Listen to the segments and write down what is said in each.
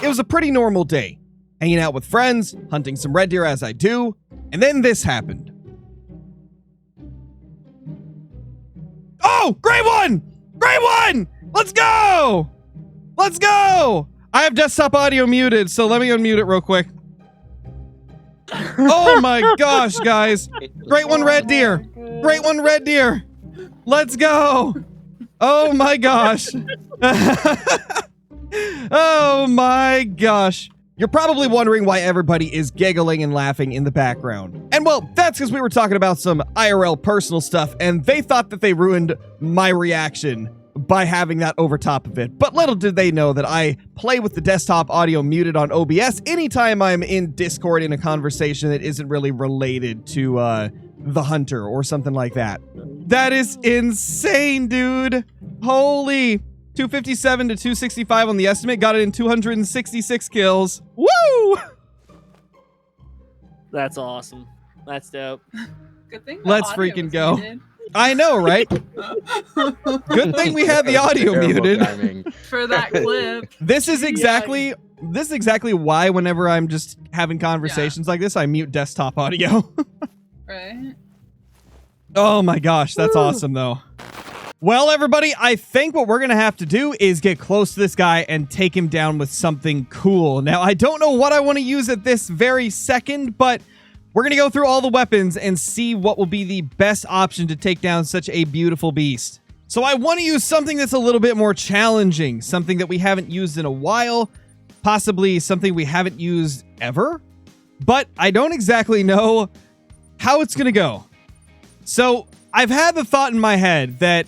It was a pretty normal day. Hanging out with friends, hunting some red deer as I do, and then this happened. Oh, great one! Great one! Let's go! Let's go! I have desktop audio muted, so let me unmute it real quick. Oh my gosh, guys. Great one, red deer. Great one, red deer. Let's go. Oh my gosh. Oh my gosh. You're probably wondering why everybody is giggling and laughing in the background. And well, that's because we were talking about some IRL personal stuff, and they thought that they ruined my reaction by having that over top of it. But little did they know that I play with the desktop audio muted on OBS anytime I'm in Discord in a conversation that isn't really related to the hunter or something like that. That is insane, dude. Holy. 257 to 265 on the estimate. Got it in 266 kills. Woo! That's awesome. That's dope. Good thing the Let's audio freaking was go. muted. I know, right? Good thing we had the audio Terrible muted. timing. For that clip. This is exactly why whenever I'm just having conversations like this, I mute desktop audio. Right? Oh my gosh, that's awesome though. Well, everybody, I think what we're going to have to do is get close to this guy and take him down with something cool. Now, I don't know what I want to use at this very second, but we're going to go through all the weapons and see what will be the best option to take down such a beautiful beast. So I want to use something that's a little bit more challenging, something that we haven't used in a while, possibly something we haven't used ever, but I don't exactly know how it's going to go. So I've had the thought in my head that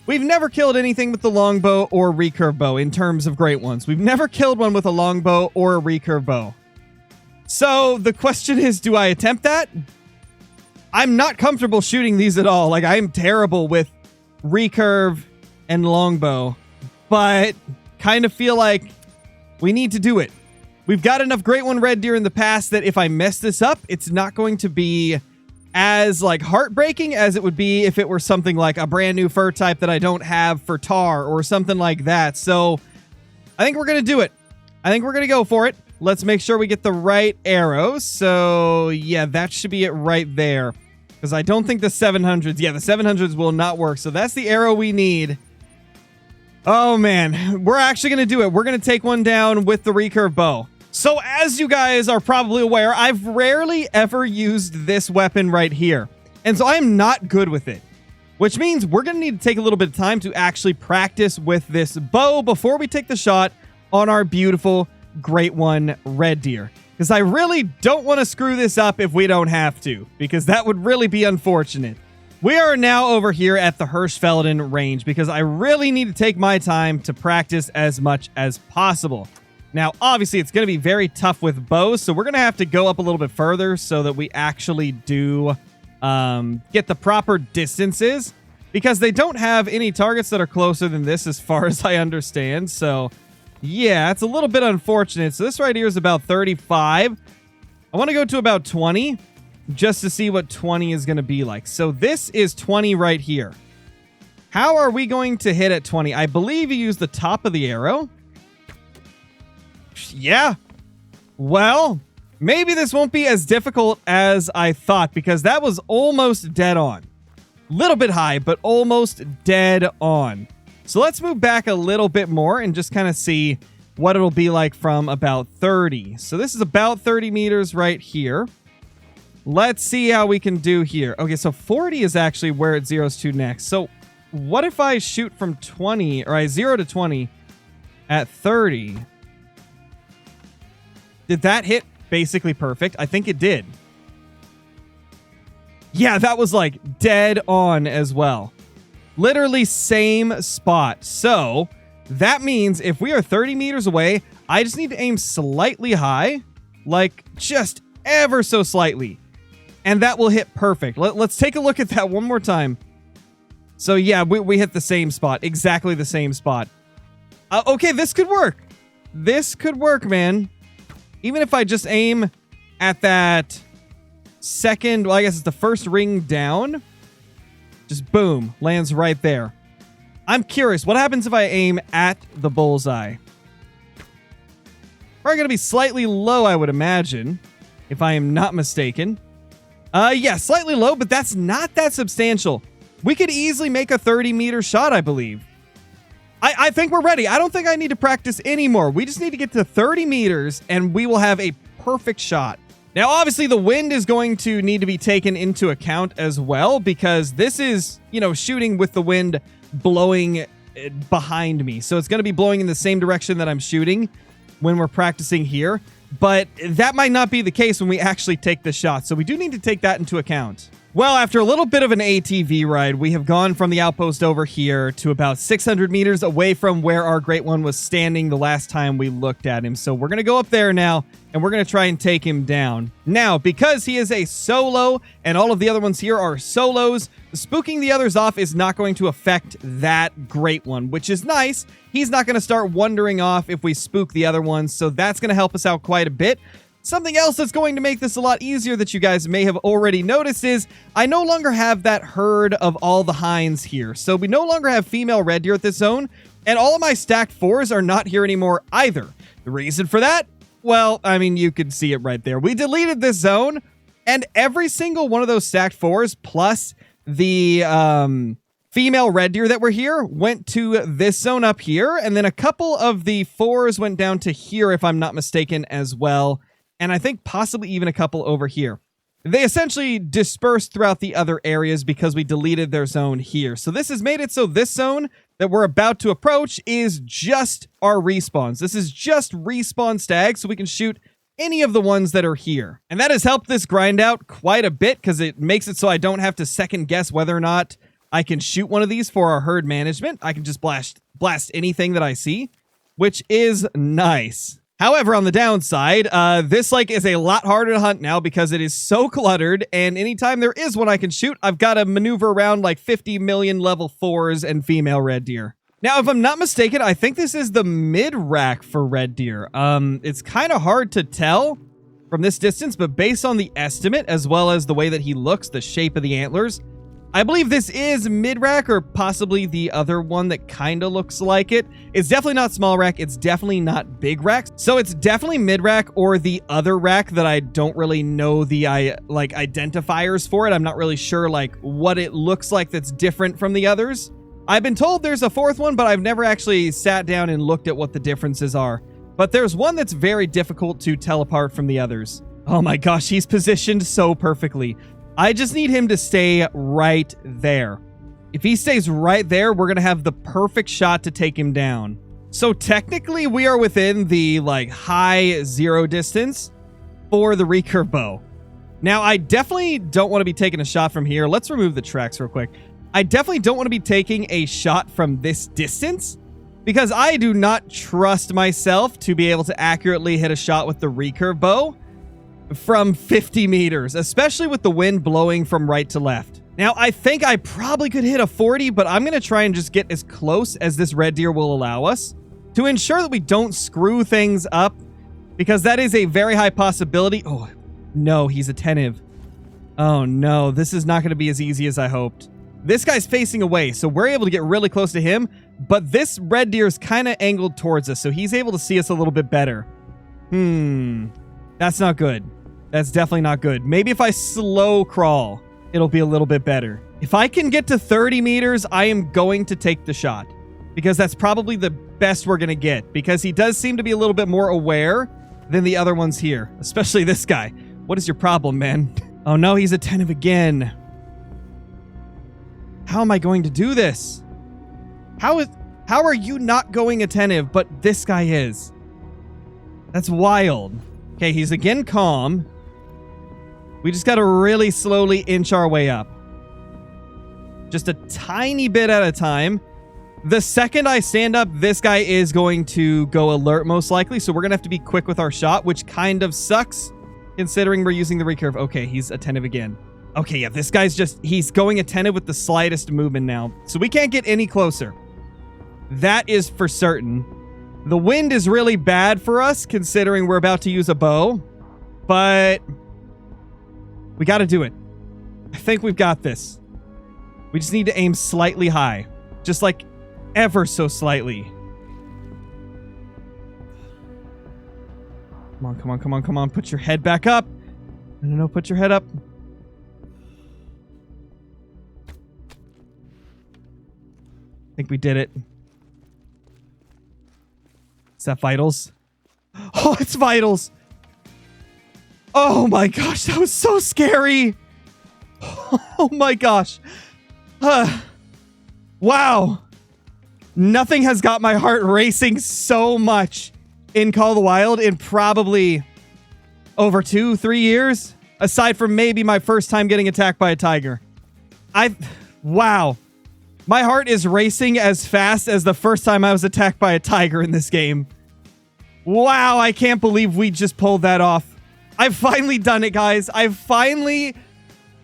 we've never killed anything with the longbow or recurve bow in terms of great ones. We've never killed one with a longbow or a recurve bow. So the question is, do I attempt that? I'm not comfortable shooting these at all. Like, I am terrible with recurve and longbow, but kind of feel like we need to do it. We've got enough great one red deer in the past that if I mess this up, it's not going to be as like heartbreaking as it would be if it were something like a brand new fur type that I don't have for tar or something like that. So I think we're going to do it. I think we're going to go for it. Let's make sure we get the right arrows. So yeah, that should be it right there. Because I don't think the 700s, yeah, the 700s will not work. So that's the arrow we need. Oh man, we're actually going to do it. We're going to take one down with the recurve bow. So as you guys are probably aware, I've rarely ever used this weapon right here. And so I'm not good with it. Which means we're going to need to take a little bit of time to actually practice with this bow before we take the shot on our beautiful great one red deer. Because I really don't want to screw this up if we don't have to. Because that would really be unfortunate. We are now over here at the Hirschfelden range because I really need to take my time to practice as much as possible. Now, obviously, it's going to be very tough with bows, so we're going to have to go up a little bit further so that we actually do get the proper distances, because they don't have any targets that are closer than this as far as I understand. So, yeah, it's a little bit unfortunate. So this right here is about 35. I want to go to about 20 just to see what 20 is going to be like. So this is 20 right here. How are we going to hit at 20? I believe you use the top of the arrow. Yeah. Well, maybe this won't be as difficult as I thought, because that was almost dead on. Little bit high, but almost dead on. So let's move back a little bit more and just kind of see what it'll be like from about 30. So this is about 30 meters right here. Let's see how we can do here. Okay, so 40 is actually where it zeroes to next. So what if I shoot from 20, or I 0 to 20 at 30? Did that hit basically perfect? I think it did. Yeah, that was like dead on as well. Literally same spot. So that means if we are 30 meters away, I just need to aim slightly high, like just ever so slightly. And that will hit perfect. Let's take a look at that one more time. So yeah, we hit the same spot. Exactly the same spot. Okay, this could work. This could work, man. Even if I just aim at that second, well, I guess it's the first ring down. Just boom, lands right there. I'm curious, what happens if I aim at the bullseye? Probably going to be slightly low, I would imagine, if I am not mistaken. Yeah, slightly low, but that's not that substantial. We could easily make a 30-meter shot, I believe. I think we're ready. I don't think I need to practice anymore. We just need to get to 30 meters, and we will have a perfect shot. Now, obviously, the wind is going to need to be taken into account as well, because this is, you know, shooting with the wind blowing behind me. So it's going to be blowing in the same direction that I'm shooting when we're practicing here. But that might not be the case when we actually take the shot. So we do need to take that into account. Well, after a little bit of an ATV ride, we have gone from the outpost over here to about 600 meters away from where our Great One was standing the last time we looked at him. So we're going to go up there now, and we're going to try and take him down. Now, because he is a solo, and all of the other ones here are solos, spooking the others off is not going to affect that Great One, which is nice. He's not going to start wandering off if we spook the other ones, so that's going to help us out quite a bit. Something else that's going to make this a lot easier that you guys may have already noticed is I no longer have that herd of all the hinds here. So we no longer have female red deer at this zone, and all of my stacked fours are not here anymore either. The reason for that? Well, I mean, you can see it right there. We deleted this zone, and every single one of those stacked fours plus the female red deer that were here went to this zone up here, and then a couple of the fours went down to here, if I'm not mistaken, as well. And I think possibly even a couple over here. They essentially dispersed throughout the other areas because we deleted their zone here. So this has made it so this zone that we're about to approach is just our respawns. This is just respawn stags, so we can shoot any of the ones that are here. And that has helped this grind out quite a bit because it makes it so I don't have to second guess whether or not I can shoot one of these for our herd management. I can just blast anything that I see, which is nice. However, on the downside, this is a lot harder to hunt now because it is so cluttered, and anytime there is one I can shoot, I've got to maneuver around like 50 million level 4s and female red deer. Now, if I'm not mistaken, I think this is the mid-rack for red deer. It's kind of hard to tell from this distance, but based on the estimate, as well as the way that he looks, the shape of the antlers, I believe this is mid-rack or possibly the other one that kind of looks like it. It's definitely not small rack. It's definitely not big rack. So it's definitely mid-rack or the other rack that I don't really know the identifiers for it. I'm not really sure what it looks like that's different from the others. I've been told there's a fourth one, but I've never actually sat down and looked at what the differences are. But there's one that's very difficult to tell apart from the others. Oh my gosh, he's positioned so perfectly. I just need him to stay right there. If he stays right there, we're going to have the perfect shot to take him down. So technically, we are within the high zero distance for the recurve bow. Now, I definitely don't want to be taking a shot from here. Let's remove the tracks real quick. I definitely don't want to be taking a shot from this distance because I do not trust myself to be able to accurately hit a shot with the recurve bow from 50 meters, especially with the wind blowing from right to left. Now, I think I probably could hit a 40, but I'm going to try and just get as close as this red deer will allow us to ensure that we don't screw things up, because that is a very high possibility. Oh, no, he's attentive. Oh, no, this is not going to be as easy as I hoped. This guy's facing away, so we're able to get really close to him, but this red deer is kind of angled towards us, so he's able to see us a little bit better. That's not good. That's definitely not good. Maybe if I slow crawl, it'll be a little bit better. If I can get to 30 meters, I am going to take the shot because that's probably the best we're going to get because he does seem to be a little bit more aware than the other ones here, especially this guy. What is your problem, man? Oh no, he's attentive again. How am I going to do this? How are you not going attentive, but this guy is? That's wild. Okay, he's again calm. We just got to really slowly inch our way up. Just a tiny bit at a time. The second I stand up, this guy is going to go alert most likely. So we're going to have to be quick with our shot, which kind of sucks considering we're using the recurve. Okay, he's attentive again. Okay, yeah, this guy's he's going attentive with the slightest movement now. So we can't get any closer. That is for certain. The wind is really bad for us considering we're about to use a bow, but we got to do it. I think we've got this. We just need to aim slightly high, just ever so slightly. Come on, come on, come on, come on. Put your head back up. No, put your head up. I think we did it. Is that vitals? Oh, it's vitals. Oh my gosh, that was so scary. Oh my gosh. Wow. Nothing has got my heart racing so much in Call of the Wild in probably over 2-3 years, aside from maybe my first time getting attacked by a tiger. Wow. My heart is racing as fast as the first time I was attacked by a tiger in this game. Wow, I can't believe we just pulled that off. I've finally done it, guys. I've finally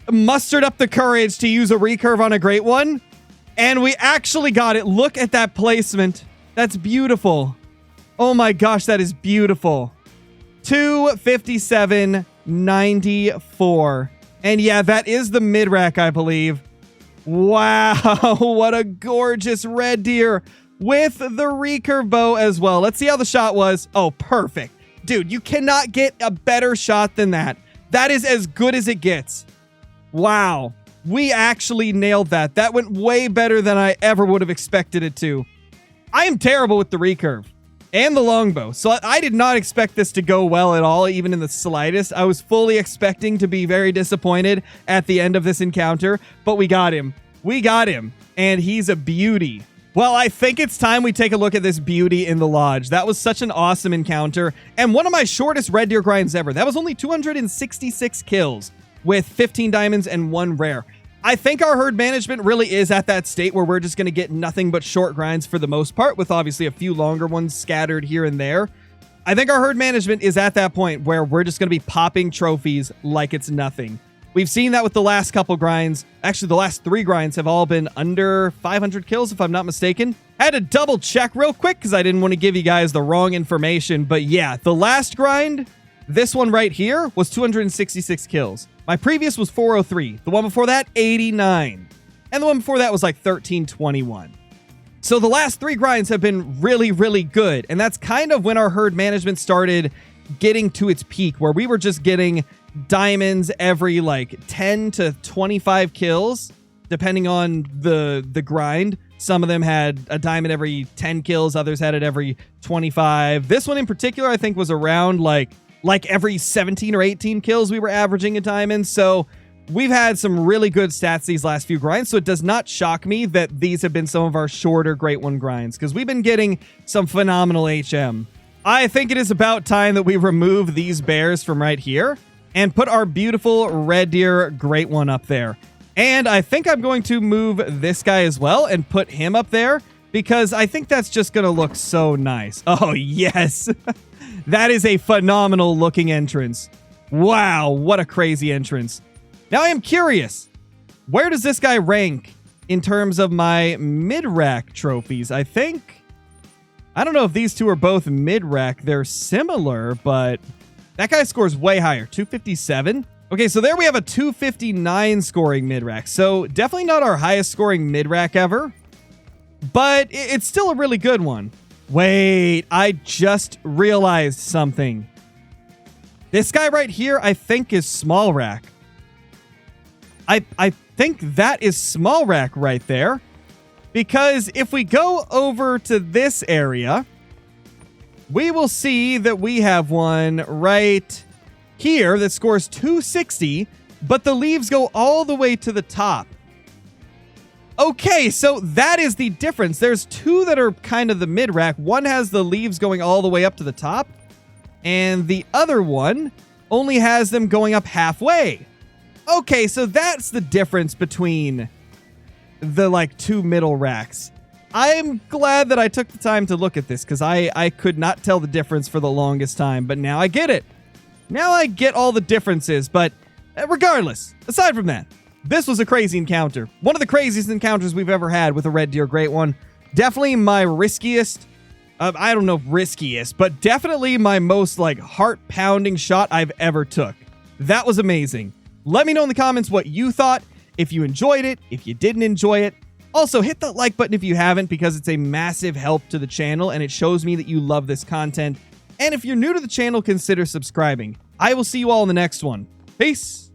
mustered up the courage to use a recurve on a great one, and we actually got it. Look at that placement. That's beautiful. Oh my gosh, that is beautiful. 257.94. And yeah, that is the mid-rack, I believe. Wow, what a gorgeous red deer with the recurve bow as well. Let's see how the shot was. Oh, perfect. Dude, you cannot get a better shot than that. That is as good as it gets. Wow. We actually nailed that. That went way better than I ever would have expected it to. I am terrible with the recurve and the longbow, so I did not expect this to go well at all, even in the slightest. I was fully expecting to be very disappointed at the end of this encounter, but we got him. We got him, and he's a beauty. Well, I think it's time we take a look at this beauty in the lodge. That was such an awesome encounter, and one of my shortest red deer grinds ever. That was only 266 kills with 15 diamonds and 1 rare. I think our herd management really is at that state where we're just going to get nothing but short grinds for the most part, with obviously a few longer ones scattered here and there. I think our herd management is at that point where we're just going to be popping trophies like it's nothing. We've seen that with the last couple grinds. Actually, the last 3 grinds have all been under 500 kills, if I'm not mistaken. I had to double check real quick because I didn't want to give you guys the wrong information. But yeah, the last grind, this one right here, was 266 kills. My previous was 403. The one before that, 89. And the one before that was like 1321. So the last 3 grinds have been really, really good. And that's kind of when our herd management started getting to its peak, where we were just getting diamonds every like 10 to 25 kills, depending on the grind. Some of them had a diamond every 10 kills. Others had it every 25. This one in particular, I think, was around like every 17 or 18 kills we were averaging a diamond. So we've had some really good stats these last few grinds. So it does not shock me that these have been some of our shorter Great One grinds, because we've been getting some phenomenal HM. I think it is about time that we remove these bears from right here and put our beautiful red deer Great One up there. And I think I'm going to move this guy as well and put him up there, because I think that's just going to look so nice. Oh, yes. That is a phenomenal looking entrance. Wow, what a crazy entrance. Now I am curious, where does this guy rank in terms of my mid-rack trophies? I don't know if these two are both mid-rack. They're similar, but that guy scores way higher, 257. Okay, so there we have a 259 scoring mid-rack. So definitely not our highest scoring mid-rack ever, but it's still a really good one. Wait, I just realized something. This guy right here, I think, is small rack. I think that is small rack right there, because if we go over to this area, we will see that we have one right here that scores 260, but the leaves go all the way to the top. Okay, so that is the difference. There's 2 that are kind of the mid-rack. One has the leaves going all the way up to the top, and the other one only has them going up halfway. Okay, so that's the difference between the, like, 2 middle racks. I'm glad that I took the time to look at this, because I could not tell the difference for the longest time, but now I get it. Now I get all the differences, but regardless, aside from that, this was a crazy encounter. One of the craziest encounters we've ever had with a red deer Great One. Definitely my riskiest, I don't know if riskiest, but definitely my most like heart-pounding shot I've ever took. That was amazing. Let me know in the comments what you thought, if you enjoyed it, if you didn't enjoy it. Also, hit that like button if you haven't, because it's a massive help to the channel and it shows me that you love this content. And if you're new to the channel, consider subscribing. I will see you all in the next one. Peace.